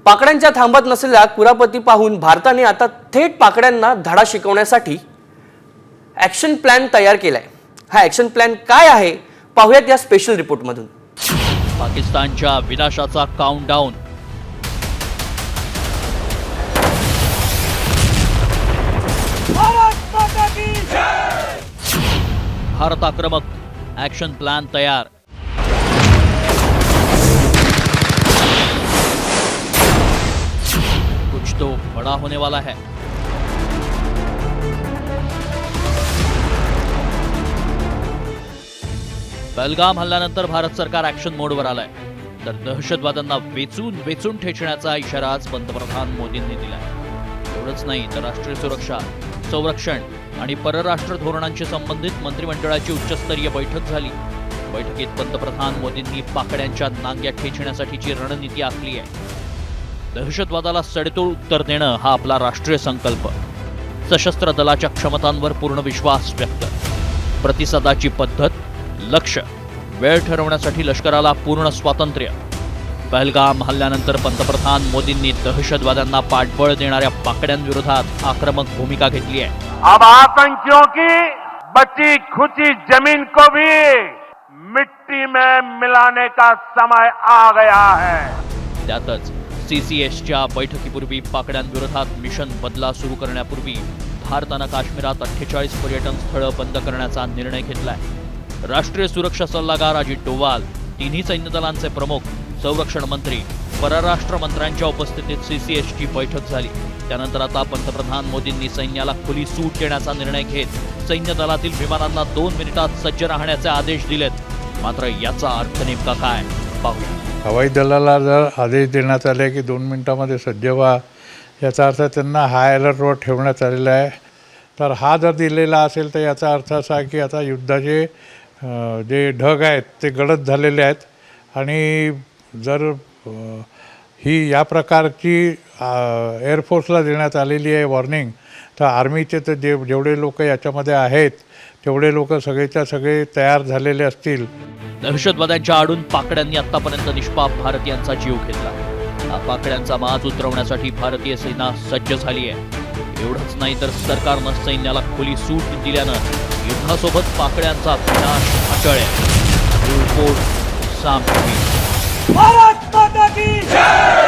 पाकड्यांच्या थांबत नसलेल्या कुरापती पाहून भारताने आता थेट पाकड्यांना धडा शिकवण्यासाठी ॲक्शन प्लॅन तयार केलाय। हा ॲक्शन प्लॅन काय आहे पाहूयात या स्पेशल रिपोर्टमधून। पाकिस्तानच्या विनाशाचा काउंटडाऊन। भारत आक्रमक, ॲक्शन प्लॅन तयार। कुछ तो बड़ा होने वाला है। पहलगाम हल्ल्यानंतर भारत सरकार ॲक्शन मोडवर आलंय, तर दहशतवाद्यांना वेचून वेचून ठेचण्याचा इशारा आज पंतप्रधान मोदींनी दिलाय। एवढंच नाही तर राष्ट्रीय सुरक्षा, संरक्षण आणि परराष्ट्र धोरणांशी संबंधित मंत्रिमंडळाची उच्चस्तरीय बैठक झाली। बैठकीत पंतप्रधान मोदींनी पाकड्यांच्या नांग्या ठेचण्यासाठीची रणनीती आखली आहे। दहशतवादाला सडेतोड उत्तर देणं हा आपला राष्ट्रीय संकल्प। सशस्त्र दलाच्या क्षमतांवर पूर्ण विश्वास व्यक्त। प्रतिसादाची पद्धत, लक्ष्य, वेळ ठरवण्यासाठी लष्कराला पूर्ण स्वातंत्र्य। पहलगाम हल्ल्यानंतर पंतप्रधान मोदींनी दहशतवाद्यांना पाठबळ देणाऱ्या पाकड्यांविरोधात आक्रमक भूमिका घेतली आहे। अब आतंकियों की बची खुची जमीन को भी मिट्टी में मिलाने का समय आ गया है। त्यातच CCSच्या बैठकीपूर्वी पाकड्यांविरोधात मिशन बदला सुरू करण्यापूर्वी भारतानं काश्मीरात 48 पर्यटन स्थळं बंद करण्याचा निर्णय घेतलाय। राष्ट्रीय सुरक्षा सल्लागार अजित डोवाल, तिन्ही सैन्य दलांचे प्रमुख, संरक्षण मंत्री, परराष्ट्र मंत्र्यांच्या उपस्थितीत CCSची बैठक झाली। त्यानंतर आता पंतप्रधान मोदींनी सैन्याला खुली सूट देण्याचा निर्णय घेत सैन्य दलातील विमानांना 2 मिनिटात सज्ज राहण्याचे आदेश दिलेत। मात्र याचा अर्थ नेमका काय पाहूया। हवाई दलाला जर आदेश देण्यात आले की 2 मिनिटांमध्ये सज्ज व्हा, याचा अर्थ त्यांना हाय अलर्टवर ठेवण्यात आलेला आहे। तर हा जर दिलेला असेल तर याचा अर्थ असा की आता युद्धाचे जे ढग आहेत ते गडद झालेले आहेत आणि जर ही या प्रकारची एअरफोर्सला देण्यात आलेली आहे वॉर्निंग, तर आर्मीचे तर जेवढे लोक याच्यामध्ये आहेत तेवढे लोक सगळेच्या सगळे तयार झालेले असतील। दहशतवाद्यांच्या आडून पाकड्यांनी आतापर्यंत निष्पाप भारतीयांचा जीव घेतला। पाकड्यांचा माज उतरवण्यासाठी भारतीय सेना सज्ज झाली आहे। एवढंच नाही तर सरकारनं सैन्याला खुली सूट दिल्यानं युद्धासोबत पाकड्यांचा विनाश अटळ आहे। रिपोर्ट साम टीव्ही। भारत माता की जय।